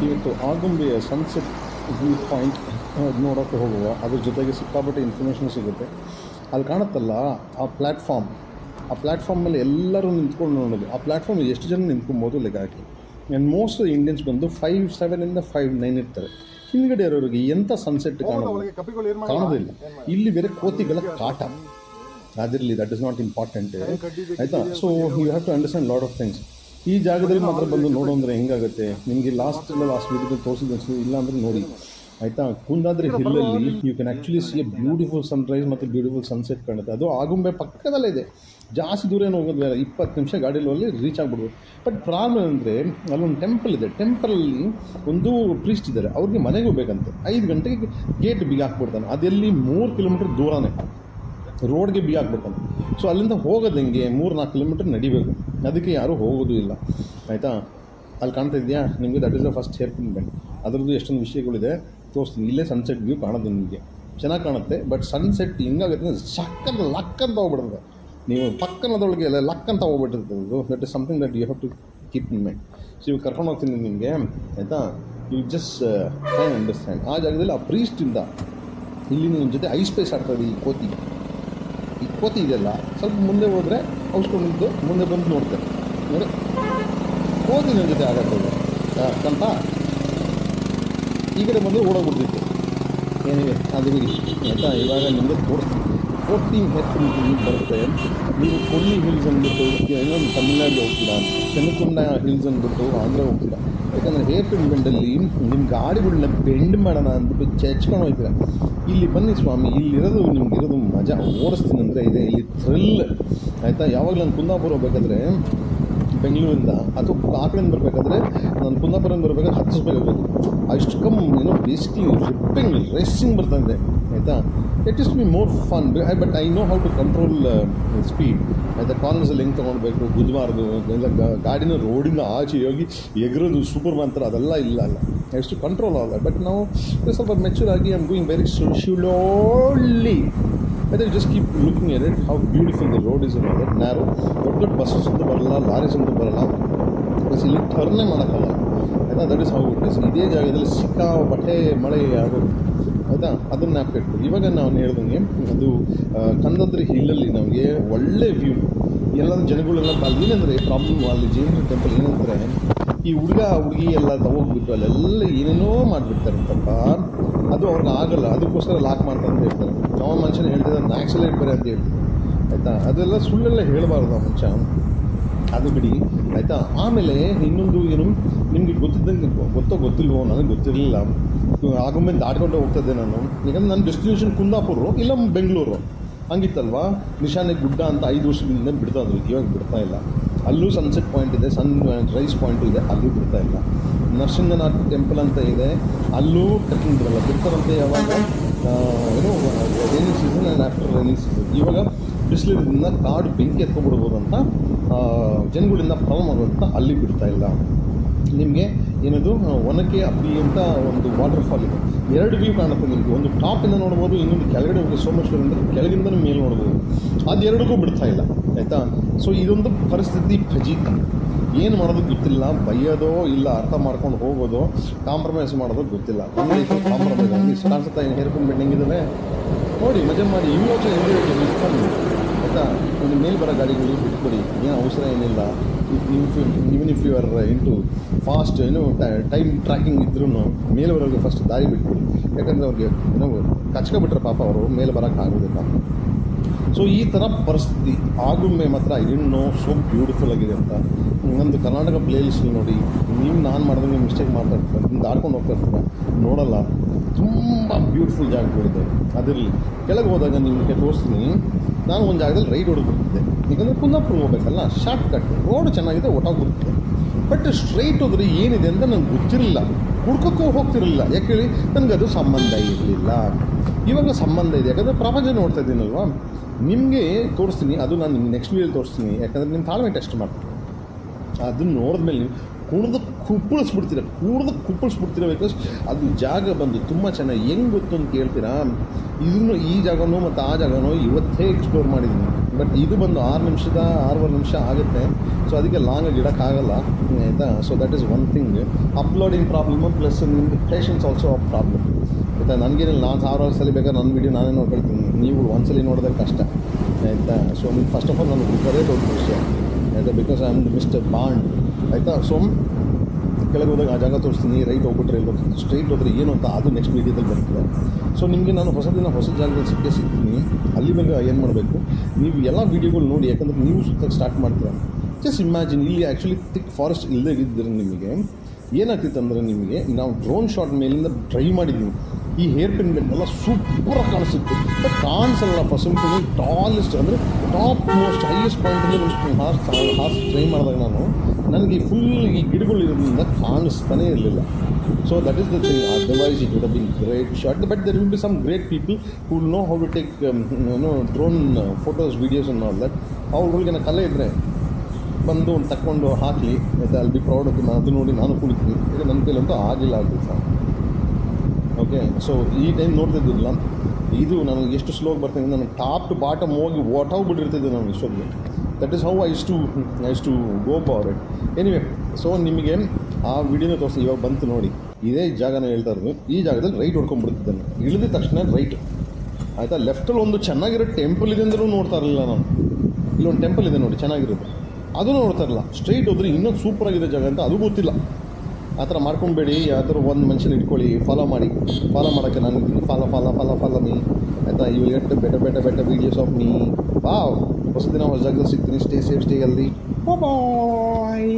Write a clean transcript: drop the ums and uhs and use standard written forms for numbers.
ಇವತ್ತು ಆಗುಂಬೆಯ sunset view point ನೋಡೋಕ್ಕೆ ಹೋಗುವ, ಅದ್ರ ಜೊತೆಗೆ ಸಿಕ್ಕಾಪಟ್ಟೆ ಇನ್ಫಾರ್ಮೇಷನ್ ಸಿಗುತ್ತೆ. ಅಲ್ಲಿ ಕಾಣುತ್ತಲ್ಲ ಆ ಪ್ಲ್ಯಾಟ್ಫಾರ್ಮ್ ಮೇಲೆ ಎಲ್ಲರೂ ನಿಂತ್ಕೊಂಡು ನೋಡೋದು. ಆ ಪ್ಲ್ಯಾಟ್ಫಾರ್ಮ್ ಎಷ್ಟು ಜನ ನಿಂತ್ಕೊಬೋದು ಲೆಕ್ಕ ಹಾಕಿ. ಆ್ಯಂಡ್ ಮೋಸ್ಟ್ ಇಂಡಿಯನ್ಸ್ ಬಂದು 5-7 5-9 ಇರ್ತಾರೆ. ಹಿಂದ್ಗಡೆ ಇರೋರಿಗೆ ಎಂಥ ಸನ್ಸೆಟ್ ಕಾಣೋದಿಲ್ಲ. ಇಲ್ಲಿ ಬೇರೆ ಕೋತಿಗಳ ಕಾಟ ಅದಿರಲಿ, ದಟ್ ಇಸ್ ನಾಟ್ ಇಂಪಾರ್ಟೆಂಟ್ ಆಯಿತಾ. So you have to understand lot of things. ಈ ಜಾಗದಲ್ಲಿ ಮಾತ್ರ ಬಂದು ನೋಡೋ ಅಂದರೆ ಹೆಂಗಾಗುತ್ತೆ ನಿಮಗೆ. ಲಾಸ್ಟ್ ವೀಡಿಯೋದಲ್ಲಿ ತೋರಿಸಿದ ಇಲ್ಲ ಅಂದರೆ ನೋಡಿ ಆಯಿತಾ. ಕುಂದಾದ್ರಿ ಹಿಲ್ಲಲ್ಲಿ you can actually see a beautiful sunrise ಮತ್ತು ಬ್ಯೂಟಿಫುಲ್ ಸನ್ಸೆಟ್ ಕಾಣುತ್ತೆ. ಅದು ಆಗುಂಬೆ ಪಕ್ಕದಲ್ಲೇ ಇದೆ, ಜಾಸ್ತಿ ದೂರ ಏನು ಹೋಗೋದು ಬೇರೆ, 20 ನಿಮಿಷ ಗಾಡಿಯಲ್ಲಿ ರೀಚ್ ಆಗ್ಬಿಡ್ಬೋದು. ಬಟ್ ಪ್ರಾಬ್ಲಮ್ ಅಂದರೆ ಅಲ್ಲೊಂದು ಟೆಂಪಲ್ ಇದೆ. ಟೆಂಪಲಲ್ಲಿ ಒಂದು ಪ್ರೀಸ್ಟ್ ಇದ್ದಾರೆ, ಅವ್ರಿಗೆ ಮನೆಗೆ ಹೋಗ್ಬೇಕಂತೆ. 5 ಗಂಟೆಗೆ ಗೇಟ್ ಬಿಗಿ ಹಾಕ್ಬಿಡ್ತಾನೆ. ಅದೆಲ್ಲಿ 3 ಕಿಲೋಮೀಟ್ರ್ ದೂರನೇ ರೋಡ್ಗೆ ಬಿಗಿ ಹಾಕ್ಬಿಡ್ತಾನೆ. ಸೊ ಅಲ್ಲಿಂದ ಹೋಗೋದು ಹೆಂಗೆ 3-4 ಕಿಲೋಮೀಟ್ರ್ ನಡಿಬೇಕು. ಅದಕ್ಕೆ ಯಾರೂ ಹೋಗೋದು ಇಲ್ಲ ಆಯಿತಾ. ಅಲ್ಲಿ ಕಾಣ್ತಾ ಇದೆಯಾ ನಿಮಗೆ, that is the first hair pin bend. ಅದರದ್ದು ಎಷ್ಟೊಂದು ವಿಷಯಗಳಿದೆ ತೋರಿಸ್ತೀನಿ. ಇಲ್ಲೇ ಸನ್ಸೆಟ್ ವ್ಯೂ ಕಾಣೋದು ನಿಮಗೆ ಚೆನ್ನಾಗಿ ಕಾಣುತ್ತೆ. ಬಟ್ ಸನ್ಸೆಟ್ ಹಿಂಗಾಗುತ್ತೆ ಸಕ್ಕಂತ ಲಕ್ ಅಂತ ಹೋಗ್ಬಿಡುತ್ತೆ. ನೀವು ಪಕ್ಕನದೊಳಗೆ ಎಲ್ಲ ಲಕ್ ಅಂತ ಹೋಗ್ಬಿಟ್ಟಿರ್ತದೆ. That is something that you have to keep in mind. So ಇವಾಗ ಕರ್ಕೊಂಡು ಹೋಗ್ತೀನಿ ನಿಮಗೆ ಆಯಿತಾ. You just can understand. ಆ ಜಾಗದಲ್ಲಿ ಆ ಪ್ರೀಸ್ಟಿಂದ ಇಲ್ಲಿ ನಿಮ್ಮ ಜೊತೆ ಐಸ್ ಪೇಸ್ ಆಡ್ತದೆ. ಈ ಕೋತಿ ಇದೆಯಲ್ಲ, ಸ್ವಲ್ಪ ಮುಂದೆ ಹೋದರೆ ಔಸ್ಕೊಂಡಿದ್ದು ಮುಂದೆ ಬಂದು ನೋಡ್ತಾರೆ ನೋಡಿ, ಕೋತಿ ನನ್ನ ಜೊತೆ ಆಗಾಡ್ತದೆ ಕಂತ. ಈ ಕಡೆ ಬಂದು ಓಡೋಗ್ಬಿಡ್ತಿತ್ತು. ಏನಿವೆ ಅದು ಬಿಡಿ ಆಯಿತಾ. ಇವಾಗ ನಿಮಗೆ ತೋರಿಸ್ತೀನಿ. 14 ಹೇರ್ ಪಿನ್ ಬರುತ್ತೆ. ನೀವು ಕೊಲ್ಲಿ ಹಿಲ್ಸ್ ಅಂದ್ಬಿಟ್ಟು ಇನ್ನೊಂದು ತಮಿಳ್ನಾಡಿಗೆ ಹೋಗ್ತೀರಾ, ಚೆನ್ನಕೊಂಡ ಹಿಲ್ಸ್ ಅಂದ್ಬಿಟ್ಟು ಆಂಧ್ರ ಹೋಗ್ತೀರಾ. ಯಾಕಂದರೆ ಹೇರ್ ಪಿನ್ ಬೆಂಡಲ್ಲಿ ನಿಮ್ಮ ಗಾಡಿಗಳನ್ನ ಬೆಂಡ್ ಮಾಡೋಣ ಅಂದ್ಬಿಟ್ಟು ಚೆಚ್ಕೊಂಡು ಹೋಗ್ತೀರಾ. ಇಲ್ಲಿ ಬನ್ನಿ ಸ್ವಾಮಿ, ಇಲ್ಲಿರೋದು ನಿಮ್ಗಿರೋದು ಮಜಾ. ಓಡಿಸ್ತೀನಿ ಅಂದರೆ ಇದೆ ಇಲ್ಲಿ ಥ್ರಿಲ್ ಆಯಿತಾ. ಯಾವಾಗಲೂ ನಾನು ಕುಂದಾಪುರ ಹೋಗ್ಬೇಕಾದ್ರೆ ಬೆಂಗಳೂರಿಂದ ಅಥವಾ ಆ ಕಡೆಯಿಂದ ಬರಬೇಕಾದ್ರೆ ನಾನು ಕುಂದಾಪುರದಿಂದ ಬರಬೇಕಾದ್ರೆ ಹತ್ತಿಸ್ಬೇಕಾಗ್ಬೋದು. ಅಷ್ಟು ಏನೋ ಬೇಸಿಕ್ಲಿ ರಿಪ್ಪಿಂಗ್ ರೇಸಿಂಗ್ ಬರ್ತಾಯಿದೆ ಆಯಿತಾ. It is be more fun. But I know how to control speed ಆಯಿತಾ. ಕಾರ್ನರ್ಸಲ್ಲಿ ಹೆಂಗೆ ತೊಗೊಳ್ಬೇಕು, ಗುದ್ದಬಾರ್ದು, ಇಲ್ಲ ಗಾಡಿನ ರೋಡಿಂದ ಆಚೆ ಹೋಗಿ ಎಗರೋದು ಸೂಪರ್ ಮಾತ್ರ ಅದೆಲ್ಲ ಇಲ್ಲ ಎಷ್ಟು ಕಂಟ್ರೋಲ್ ಆಗಲ್ಲ. ಬಟ್ ನಾವು ಸ್ವಲ್ಪ ಮೆಚೂರ್ ಆಗಿ I am going very slowly. ಅದೇ just keep looking at it how beautiful the road is ಅನ್ನೋದು. ನ್ಯಾರೋ ದೊಡ್ಡ ಬಸ್ಸಸ್ ಅಂತೂ ಬರಲ್ಲ, ಲಾರೀಸ್ ಅಂತೂ ಬರಲ್ಲ. ಬಸ್ ಇಲ್ಲಿ ಟರ್ನೇ ಮಾಡೋಕ್ಕಾಗಲ್ಲ ಆಯಿತಾ. That is how it is. ಇದೇ ಜಾಗದಲ್ಲಿ ಸಿಕ್ಕಾಪಟ್ಟೆ ಮಳೆ ಆಗೋದು ಆಯಿತಾ. ಅದನ್ನು ಜ್ಞಾಪಕ. ಇವಾಗ ನಾವು ಹೇಳ್ದಂಗೆ ಅದು ಕಂದಾದ್ರಿ ಹಿಲ್ಲಲ್ಲಿ ನಮಗೆ ಒಳ್ಳೆ ವ್ಯೂ. ಎಲ್ಲರೂ ಜನಗಳೆಲ್ಲ ಅಲ್ಲಿ ಏನಂದರೆ ಪ್ರಾಬ್ಲಮ್ ಅಲ್ಲಿ ಜೈನ ಟೆಂಪಲ್ ಏನಂದರೆ ಈ ಹುಡುಗಿ ಎಲ್ಲ ತಗೋಗ್ಬಿಟ್ಟು ಅಲ್ಲೆಲ್ಲ ಏನೇನೋ ಮಾಡಿಬಿಡ್ತಾರಂತಪ್ಪ. ಅದು ಅವ್ರಿಗೆ ಆಗಲ್ಲ, ಅದಕ್ಕೋಸ್ಕರ ಲಾಕ್ ಮಾಡ್ತಾರೆ ಅಂತ ಹೇಳ್ತಾರೆ. ಯಾವ ಮನುಷ್ಯನ ಹೇಳ್ತಿದ್ದಾರೆ ಆಕ್ಸಿಲೇಟ್ ಬೇರೆ ಅಂತ ಹೇಳ್ತಾರೆ ಆಯಿತಾ. ಅದೆಲ್ಲ ಸುಳ್ಳೆಲ್ಲ ಹೇಳಬಾರ್ದು ಆ ಮನುಷ್ಯ, ಅದು ಬಿಡಿ ಆಯಿತಾ. ಆಮೇಲೆ ಇನ್ನೊಂದು ಏನು ನಿಮಗೆ ಗೊತ್ತಿದ್ದಂಗೆ ಗೊತ್ತಿಲ್ವೋ ನನಗೆ ಗೊತ್ತಿರಲಿಲ್ಲ. ಆಗುಂಬೆ ದಾಟ್ಕೊಂಡು ಹೋಗ್ತದೆ ನಾನು. ಯಾಕಂದರೆ ನನ್ನ ಡೆಸ್ಟಿನೇಷನ್ ಕುಂದಾಪುರ ಇಲ್ಲ ಬೆಂಗಳೂರು ಹಂಗಿತ್ತಲ್ವ. ನಿಶಾನೆ ಗುಡ್ಡ ಅಂತ 5 ವರ್ಷದಿಂದ ಬಿಡ್ತಾ ಇದ್ರು, ಇವಾಗ ಬಿಡ್ತಾ ಇಲ್ಲ. ಅಲ್ಲೂ ಸನ್ಸೆಟ್ ಪಾಯಿಂಟ್ ಇದೆ, ಸನ್ ರೈಸ್ ಪಾಯಿಂಟು ಇದೆ, ಅಲ್ಲೂ ಬಿಡ್ತಾ ಇಲ್ಲ. ನರಸಿಂಹನಾಥ್ ಟೆಂಪಲ್ ಅಂತ ಇದೆ, ಅಲ್ಲೂ ಟ್ರೆಕ್ಕಿಂಗ್ ಬಿಡಲ್ಲ. ಬಿಡ್ತಾರಂತೆ ಯಾವಾಗ ಏನೋ rainy season and after rainy season. ಇವಾಗ ಬಿಸಿಲಿರೋದ್ರಿಂದ ಕಾಡು ಬೆಂಕಿ ಎತ್ಕೊಂಡ್ಬಿಡ್ಬೋದು ಅಂತ ಜನಗಳಿಂದ ಪ್ರಾಬ್ಲಮ್ ಆಗೋದಂತ ಅಲ್ಲಿ ಬಿಡ್ತಾ ಇಲ್ಲ. ನಿಮಗೆ ಏನದು ಒನಕೆ ಅಬ್ಬಿ ಅಂತ ಒಂದು ವಾಟರ್ ಫಾಲ್ ಇದೆ. 2 ವ್ಯೂ ಕಾಣುತ್ತೆ ನಿಮಗೆ. ಒಂದು ಟಾಪಿಂದ ನೋಡ್ಬೋದು, ಇನ್ನೊಂದು ಕೆಳಗಡೆ ಹೋಗಿ ಸೋಮೇಶ್ವರದಿಂದ ಕೆಳಗಿಂದ ಮೇಲೆ ನೋಡ್ಬೋದು. ಅದು ಎರಡಕ್ಕೂ ಬಿಡ್ತಾ ಇಲ್ಲ ಆಯಿತಾ. ಸೊ ಇದೊಂದು ಪರಿಸ್ಥಿತಿ ಫಜೀತ. ಏನು ಮಾಡೋದು ಗೊತ್ತಿಲ್ಲ, ಬೈಯೋದೋ ಇಲ್ಲ ಅರ್ಥ ಮಾಡ್ಕೊಂಡು ಹೋಗೋದೋ ಕಾಂಪ್ರಮೈಸ್ ಮಾಡೋದು ಗೊತ್ತಿಲ್ಲ. ನಮಗೆ ಕಾಂಪ್ರಮೈಸ್ ಆಗಿ ಇಷ್ಟ ಅನ್ಸುತ್ತಾ ಏನು ಹೇರ್ಕೊಂಡು ಬೆಂಡಿಂಗಿದ್ದಾವೆ ನೋಡಿ, ಮಜಾ ಮಾಡಿ. ಯೋಚನೆ ಇಟ್ಕೊಂಡು ಆಯಿತಾ. ಒಂದು ಮೇಲೆ ಬರೋ ಗಾಡಿಗಳು ಬಿಟ್ಕೊಡಿ, ಏನು ಅವಸರ ಏನಿಲ್ಲ. Even if you are into fast ಏನೋ ಟೈಮ್ ಟ್ರ್ಯಾಕಿಂಗ್ ಇದ್ರೂ ಮೇಲೆ ಬರೋರಿಗೆ ಫಸ್ಟ್ ದಾರಿ ಬಿಟ್ಬಿಡಿ. ಯಾಕಂದರೆ ಅವ್ರಿಗೆ ಏನೋ ಕಚ್ಕೊಬಿಟ್ರೆ ಪಾಪ ಅವರು ಮೇಲೆ ಬರೋಕ್ಕಾಗೋದಿಲ್ಲ. ಸೊ ಈ ಥರ ಪರಿಸ್ಥಿತಿ. ಆಗುಂಬೆ ಮಾತ್ರ ಇನ್ನೂ ಸೋ ಬ್ಯೂಟಿಫುಲ್ ಆಗಿದೆ ಅಂತ ಒಂದು ಕರ್ನಾಟಕ ಪ್ಲೇಲಿಸ್ಟ್ ನೋಡಿ. ನೀವು ನಾನು ಮಾಡಿದಂಗೆ ಮಿಸ್ಟೇಕ್ ಮಾಡ್ತಾಯಿರ್ತಾರೆ, ನಿಮ್ದು ಆಡ್ಕೊಂಡು ಹೋಗ್ತಾ ಇರ್ತಾರೆ, ನೋಡಲ್ಲ. ತುಂಬ ಬ್ಯೂಟಿಫುಲ್ ಜಾಗಗಳಿದೆ. ಅದರಲ್ಲಿ ಕೆಳಗೆ ಹೋದಾಗ ನಿಮಗೆ ತೋರಿಸ್ತೀನಿ. ನಾನು ಒಂದು ಜಾಗದಲ್ಲಿ ರೈಡ್ ಹೊಡೆದ್ಬಿಡ್ತಿದ್ದೆ, ಯಾಕಂದರೆ ಕುಂದಾಪುರ ಹೋಗ್ಬೇಕಲ್ಲ, ಶಾರ್ಟ್ ಕಟ್ ರೋಡ್ ಚೆನ್ನಾಗಿದೆ, ಒಟ್ಟಾಗ್ಬಿಡ್ತಿದೆ. ಬಟ್ ಸ್ಟ್ರೈಟ್ ಹೋದರೆ ಏನಿದೆ ಅಂತ ನಂಗೆ ಗೊತ್ತಿರಲಿಲ್ಲ, ಹುಡ್ಕೋಕ್ಕೂ ಹೋಗ್ತಿರಲಿಲ್ಲ. ಯಾಕೆ ಹೇಳಿ, ನನಗೆ ಅದು ಸಂಬಂಧ ಇರಲಿಲ್ಲ. ಇವಾಗ ಸಂಬಂಧ ಇದೆ, ಯಾಕಂದರೆ ಪ್ರಪಂಚ ನೋಡ್ತಾ ಇದ್ದೀನಲ್ವ. ನಿಮಗೆ ತೋರಿಸ್ತೀನಿ, ಅದು ನಾನು ನಿಮ್ಗೆ ನೆಕ್ಸ್ಟ್ ವೀಡಿಯೋಲಿ ತೋರಿಸ್ತೀನಿ. ಯಾಕಂದರೆ ನಿಮ್ಮ ತಾಳ್ಮೆ ಟೆಸ್ಟ್ ಮಾಡ್ತೀನಿ. ಅದನ್ನು ನೋಡಿದ್ಮೇಲೆ ನೀವು ಕುಪ್ಪಳಿಸ್ಬಿಡ್ತೀರ. ಬಿಕಾಸ್ ಅದು ಜಾಗ ಬಂದು ತುಂಬ ಚೆನ್ನಾಗಿ ಹೆಂಗೆ ಗೊತ್ತು ಅಂತ ಕೇಳ್ತೀರಾ. ಇದನ್ನು ಈ ಜಾಗನೋ ಮತ್ತು ಆ ಜಾಗನೋ ಇವತ್ತೇ ಎಕ್ಸ್ಪ್ಲೋರ್ ಮಾಡಿದ್ದೀನಿ. ಬಟ್ ಇದು ಬಂದು 6-6.5 ನಿಮಿಷ ಆಗುತ್ತೆ. ಸೊ ಅದಕ್ಕೆ ಲಾಂಗಾಗಿ ಇಡೋಕ್ಕಾಗಲ್ಲ ಆಯಿತಾ. So that is one thing. Uploading problem plus ನಿಮ್ಗೆ ಪೇಷನ್ಸ್ ಆಲ್ಸೋ ಅ ಪ್ರಾಬ್ಲಮ್ ಆಯಿತಾ. ನನಗೇನಿಲ್ಲ, ನಾನು 1000 ಸಲ ಬೇಕಾದ್ರೆ ನನ್ನ ವೀಡಿಯೋ ನಾನೇ ನೋಡ್ಕೊಳ್ತೀನಿ, ನೀವು ಒಂದ್ಸಲಿ ನೋಡಿದ್ರೆ ಕಷ್ಟ ಆಯಿತಾ. ಸೊ ಫಸ್ಟ್ ಆಫ್ ಆಲ್ ನನಗೆ ಹುಡುಕೋದೇ ದೊಡ್ಡ ವಿಷಯ ಆಯಿತಾ, because I am the mister bond ಆಯಿತಾ. ಸೊ ಕೆಳಗೆ ಹೋದಾಗ ಆ ಜಾಗ ತೋರಿಸ್ತೀನಿ, ರೈಟ್ ಹೋಗ್ಬಿಟ್ರೆ ಎಲ್ಲೋ ಸ್ಟ್ರೈಟ್ ಹೋದರೆ ಏನು ಅಂತ ಅದು ನೆಕ್ಸ್ಟ್ ವೀಡಿಯೋದಲ್ಲಿ ಬರ್ತದೆ. ಸೊ ನಿಮಗೆ ನಾನು ಹೊಸ ಜಾಗದಲ್ಲಿ ಸಿಗ್ತೀನಿ. ಅಲ್ಲಿ ಮೇಲೆ ಏನು ಮಾಡಬೇಕು, ನೀವು ಎಲ್ಲ ವೀಡಿಯೋಗಳು ನೋಡಿ, ಯಾಕಂದರೆ ನೀವು ಸುತ್ತಕ್ಕೆ ಸ್ಟಾರ್ಟ್ ಮಾಡ್ತೀರ. ಜಸ್ಟ್ ಇಮ್ಯಾಜಿನ್, ಇಲ್ಲಿ ಆ್ಯಕ್ಚುಲಿ ಥಿಕ್ ಫಾರೆಸ್ಟ್ ಇಲ್ಲದೇ ಇದ್ದರೆ ನಿಮಗೆ ಏನಾಗ್ತಿತ್ತು ಅಂದರೆ, ನಿಮಗೆ ನಾವು ಡ್ರೋನ್ ಶಾಟ್ ಮೇಲಿಂದ ಟ್ರೈ ಮಾಡಿದ್ವಿ, ಈ ಹೇರ್ ಪಿನ್ ಬೆನ್ನೆಲ್ಲ ಸೂಪರಾಗಿ ಕಾಣಿಸುತ್ತೆ. ಬಟ್ ಕಾಣಿಸಲ್ಲ ಫಸ್ಟ್ ಸಿಂಪಲ್ ಟಾಲೆಸ್ಟ್ ಅಂದರೆ ಟಾಪ್ ಮೋಸ್ಟ್ ಹೈಯೆಸ್ಟ್ ಪಾಯಿಂಟಲ್ಲಿ ಹಾರ್ಸ್ ಟ್ರೈ ಮಾಡಿದಾಗ ನನಗೆ ಫುಲ್ ಈ ಗಿಡಗಳು ಇರೋದ್ರಿಂದ ಕಾಣಿಸ್ತಾನೇ ಇರಲಿಲ್ಲ. So that is the thing. Otherwise it would have been great shot. But there will be some great people who will know how to take drone photos videos ಅನ್ನು ಆಲ್ ದಟ್. ಅವ್ರುಗಳಿಗೆ ಕಲೆ ಇದ್ದರೆ ಬಂದು ತಕ್ಕೊಂಡು ಹಾಕಲಿ ಮತ್ತು ಅಲ್ಲಿ ಬಿ ಪ್ರೌಡ್ ಅದು. ಅದು ನೋಡಿ ನಾನು ಕುಳಿತೀನಿ. ಈಗ ನನ್ನ ಕೈಲಂತೂ ಆಗಿಲ್ಲ ಸರ್. ಓಕೆ, ಸೊ ಈ ಟೈಮ್ ನೋಡ್ತಿದ್ದಿಲ್ಲ, ಇದು ನನಗೆ ಎಷ್ಟು ಸ್ಲೋಗಿ ಬರ್ತೀನಿ, ನನಗೆ ಟಾಪ್ ಟು ಬಾಟಮ್ ಹೋಗಿ ಹೊಟ್ಟೋಗ್ಬಿಟ್ಟಿರ್ತಿದ್ದೆ ನಾನು ಇಷ್ಟೊಂದು. That is how I to go for it. Anyway, so ನಿಮಗೆ ಆ ವಿಡಿಯೋನ ತೋರಿಸಿ ಇವಾಗ ಬಂತು ನೋಡಿ, ಇದೇ ಜಾಗನ ಹೇಳ್ತಾ ಇರೋದು. ಈ ಜಾಗದಲ್ಲಿ ರೈಟ್ ಹೊಡ್ಕೊಂಡ್ಬಿಡ್ತಿದ್ದಾನೆ. ಇಳಿದ ತಕ್ಷಣ ರೈಟ್ ಆಯಿತಾ. ಲೆಫ್ಟಲ್ಲಿ ಒಂದು ಚೆನ್ನಾಗಿರೋ ಟೆಂಪಲ್ ಇದೆ ಅಂದರೂ ನೋಡ್ತಾ ಇರಲಿಲ್ಲ ನಾನು. ಇಲ್ಲೊಂದು ಟೆಂಪಲ್ ಇದೆ ನೋಡಿ ಚೆನ್ನಾಗಿರೋದು, ಅದು ನೋಡ್ತಾ ಇರಲಿಲ್ಲ. ಸ್ಟ್ರೈಟ್ ಹೋದರೆ ಇನ್ನೊಂದು ಸೂಪರಾಗಿದೆ ಜಾಗ ಅಂತ ಅದು ಗೊತ್ತಿಲ್ಲ. ಆ ಥರ ಮಾಡ್ಕೊಬೇಡಿ. ಯಾವ್ದಾದ್ರು ಒಂದು ಮನುಷ್ಯನ ಇಟ್ಕೊಳ್ಳಿ, ಫಾಲೋ ಮಾಡೋಕ್ಕೆ ನಾನು ಇದ್ದೀನಿ. ಫಾಲೋ ಮೀ ಆಯಿತಾ. You will get better videos of me. Wow, ಹೊಸ ದಿನ ಹೊಸ ಜಾಗದಲ್ಲಿ ಸಿಗ್ತೀನಿ. Stay safe, stay healthy. ಬಾಯ್.